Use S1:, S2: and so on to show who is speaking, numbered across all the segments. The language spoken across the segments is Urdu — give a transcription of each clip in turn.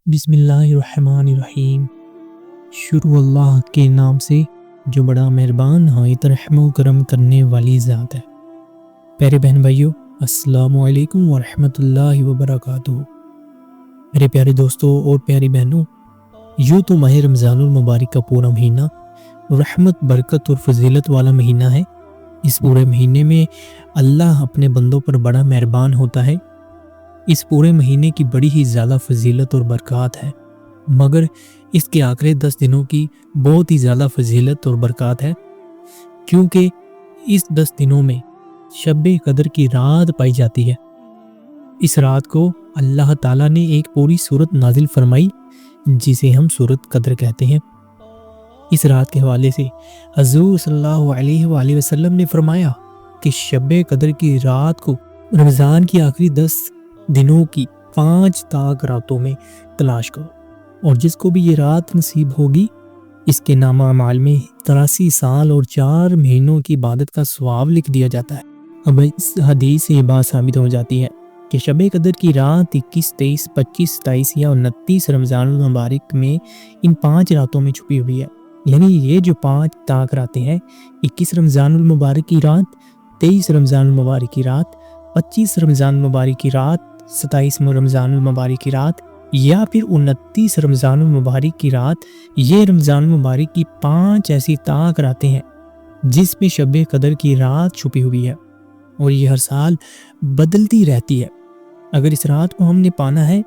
S1: بسم اللہ الرحمن الرحیم۔ شروع اللہ کے نام سے جو بڑا مہربان نہایت رحم و کرم کرنے والی ذات ہے۔ پیارے بہن بھائیو، السلام علیکم ورحمۃ اللہ وبرکاتہ۔ میرے پیارے دوستوں اور پیاری بہنوں، یوں تو ماہ رمضان المبارک کا پورا مہینہ رحمت، برکت اور فضیلت والا مہینہ ہے۔ اس پورے مہینے میں اللہ اپنے بندوں پر بڑا مہربان ہوتا ہے۔ اس پورے مہینے کی بڑی ہی زیادہ فضیلت اور برکات ہے، مگر اس کے آخری 10 دنوں کی بہت ہی زیادہ فضیلت اور برکات ہے، کیونکہ اس 10 دنوں میں شب قدر کی رات پائی جاتی ہے۔ اس رات کو اللہ تعالیٰ نے ایک پوری سورت نازل فرمائی جسے ہم سورت قدر کہتے ہیں۔ اس رات کے حوالے سے حضور صلی اللہ علیہ وآلہ وسلم نے فرمایا کہ شب قدر کی رات کو رمضان کی آخری 10 دنوں کی 5 تاک راتوں میں تلاش کرو، اور جس کو بھی یہ رات نصیب ہوگی اس کے نامہ اعمال میں 83 سال اور 4 مہینوں کی عبادت کا ثواب لکھ دیا جاتا ہے۔ اب اس حدیث سے یہ بات ثابت ہو جاتی ہے کہ شب قدر کی رات 21، 23، 25، 27 یا 29 رمضان المبارک میں ان 5 راتوں میں چھپی ہوئی ہے۔ یعنی یہ جو 5 تاک راتیں ہیں، 21 رمضان المبارک کی رات، 23 رمضان المبارک کی رات، 25 رمضان المبارک کی رات، 27 رمضان المبارک کی رات یا پھر 29 رمضان المبارک کی رات، یہ رمضان المبارک کی 5 ایسی تاک راتیں ہیں جس میں شب قدر کی رات چھپی ہوئی ہے، اور یہ ہر سال بدلتی رہتی ہے۔ اگر اس رات کو ہم نے پانا ہے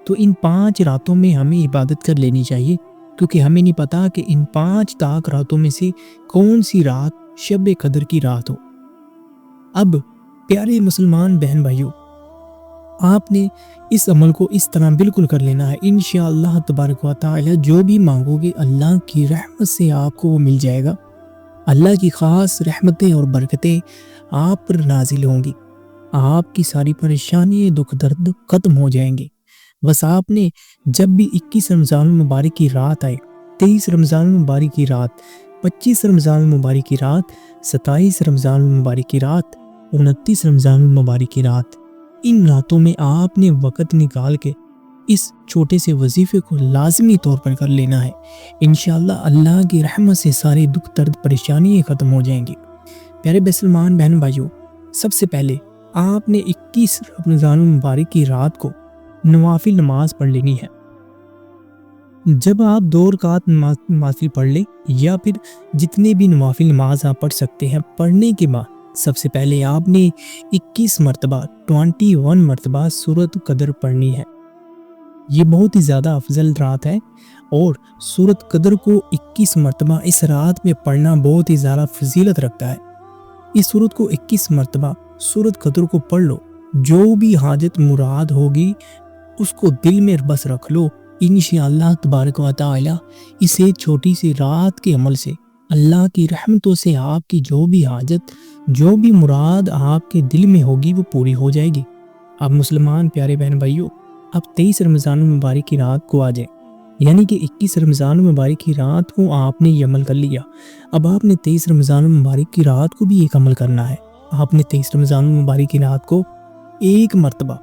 S1: تو ان 5 راتوں میں ہمیں عبادت کر لینی چاہیے، کیونکہ ہمیں نہیں پتا کہ ان 5 تاک راتوں میں سے کون سی رات شب قدر کی رات ہو۔ اب پیارے مسلمان بہن بھائیوں، آپ نے اس عمل کو اس طرح بالکل کر لینا ہے۔ انشاءاللہ تبارک و تعالی جو بھی مانگو گے اللہ کی رحمت سے آپ کو وہ مل جائے گا۔ اللہ کی خاص رحمتیں اور برکتیں آپ پر نازل ہوں گی، آپ کی ساری پریشانی، دکھ درد ختم ہو جائیں گے۔ بس آپ نے جب بھی 21 رمضان المبارک کی رات آئے، 23 رمضان المبارک کی رات، 25 رمضان المبارک کی رات، 27 رمضان المبارک کی رات، 29 رمضان المبارک کی رات، ان راتوں میں آپ نے وقت نکال کے اس چھوٹے سے وظیفے کو لازمی طور پر کر لینا ہے۔ انشاءاللہ اللہ کی رحمت سے سارے دکھ درد پریشانی ختم ہو جائیں گی۔ پیارے مسلمان بہن بھائیوں، سب سے پہلے آپ نے 21 رمضان المبارک کی رات کو نوافل نماز پڑھ لینی ہے۔ جب آپ 2 رکعت نوافل پڑھ لیں یا پھر جتنے بھی نوافل نماز آپ پڑھ سکتے ہیں، پڑھنے کے بعد سب سے پہلے آپ نے 21 مرتبہ سورت قدر پڑھنی ہے۔ یہ بہت ہی زیادہ افضل رات ہے، اور سورت قدر کو 21 مرتبہ اس رات میں پڑھنا بہت ہی زیادہ فضیلت رکھتا ہے۔ اس سورت کو 21 مرتبہ سورت قدر کو پڑھ لو، جو بھی حاجت مراد ہوگی اس کو دل میں بس رکھ لو۔ انشاءاللہ تبارک و تعالی اسے چھوٹی سی رات کے عمل سے اللہ کی رحمتوں سے آپ کی جو بھی حاجت، جو بھی مراد آپ کے دل میں ہوگی وہ پوری ہو جائے گی۔ اب مسلمان پیارے بہن بھائیوں، اب 23 رمضان المبارک کی رات کو آ جائیں، یعنی کہ 21 رمضان المبارک کی رات کو آپ نے یہ عمل کر لیا۔ اب آپ نے 23 رمضان المبارک کی رات کو بھی ایک عمل کرنا ہے۔ آپ نے 23 رمضان المبارک کی رات کو 1 مرتبہ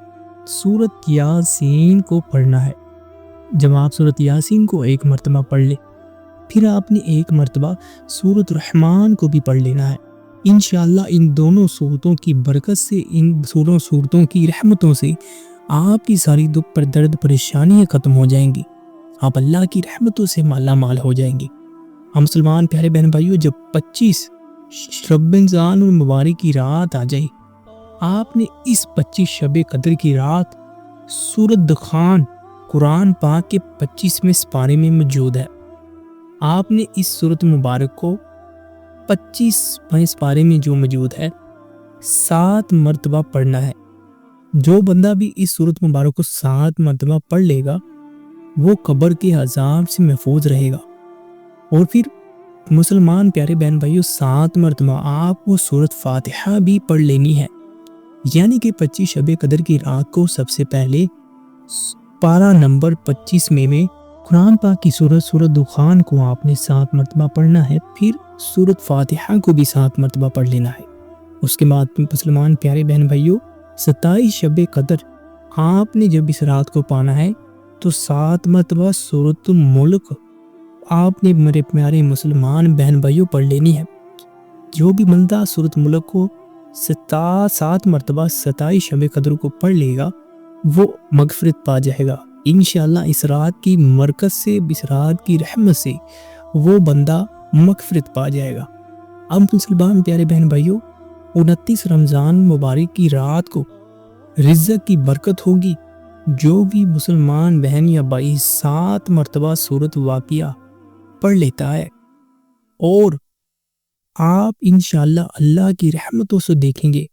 S1: سورت یاسین کو پڑھنا ہے۔ جب آپ سورت یاسین کو 1 مرتبہ پڑھ لیں، پھر آپ نے 1 مرتبہ سورت رحمان کو بھی پڑھ لینا ہے۔ انشاءاللہ ان دونوں سورتوں کی برکت سے، ان دونوں سورتوں کی رحمتوں سے آپ کی ساری دکھ پر درد پریشانیاں ختم ہو جائیں گی، آپ اللہ کی رحمتوں سے مالا مال ہو جائیں گے۔ ہم مسلمان پیارے بہن بھائیوں، جب 25 رمضان المبارک کی رات آ جائے، آپ نے اس 25 شب قدر کی رات سورت دخان قرآن پاک کے 25ویں سپارے میں موجود ہے، آپ نے اس سورت مبارک کو 25ویں سپارے میں جو موجود ہے 7 مرتبہ پڑھنا ہے۔ جو بندہ بھی اس سورت مبارک کو 7 مرتبہ پڑھ لے گا وہ قبر کے عذاب سے محفوظ رہے گا۔ اور پھر مسلمان پیارے بہن بھائیوں، 7 مرتبہ آپ کو سورت فاتحہ بھی پڑھ لینی ہے۔ یعنی کہ 25 شب قدر کی رات کو سب سے پہلے پارہ نمبر 25 میں قرآن پاک کی سورت دخان کو آپ نے 7 مرتبہ پڑھنا ہے، پھر سورت فاتحہ کو بھی 7 مرتبہ پڑھ لینا ہے۔ اس کے بعد مسلمان پیارے بہن بھائیوں، 27 شب قدر آپ نے جب اس رات کو پانا ہے تو 7 مرتبہ سورۃ الملک آپ نے میرے پیارے مسلمان بہن بھائیوں پڑھ لینی ہے۔ جو بھی بندہ سورۃ الملک کو 7 مرتبہ 27 شب قدر کو پڑھ لے گا وہ مغفرت پا جائے گا انشاءاللہ۔ اس رات کی برکت سے، اس رات کی رحمت سے وہ بندہ مغفرت پا جائے گا۔ اب مسلمان پیارے بہن بھائیوں، 29 رمضان مبارک کی رات کو رزق کی برکت ہوگی۔ جو بھی مسلمان بہن یا بھائی 7 مرتبہ سورۃ واقعہ پڑھ لیتا ہے اور آپ انشاءاللہ اللہ کی رحمتوں سے دیکھیں گے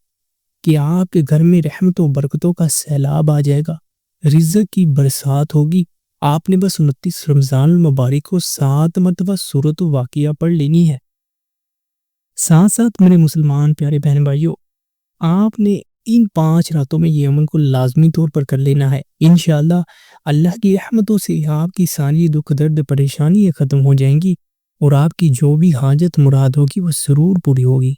S1: کہ آپ کے گھر میں رحمتوں برکتوں کا سیلاب آ جائے گا، رزق کی برسات ہوگی۔ آپ نے بس 29 رمضان المبارک کو 7 مرتبہ سورۃ واقعہ پڑھ لینی ہے۔ ساتھ ساتھ میرے مسلمان پیارے بہن بھائیوں، آپ نے ان 5 راتوں میں یہ عمل کو لازمی طور پر کر لینا ہے۔ انشاءاللہ اللہ کی رحمتوں سے آپ کی ساری دکھ درد پریشانی ختم ہو جائیں گی اور آپ کی جو بھی حاجت مراد ہوگی وہ ضرور پوری ہوگی۔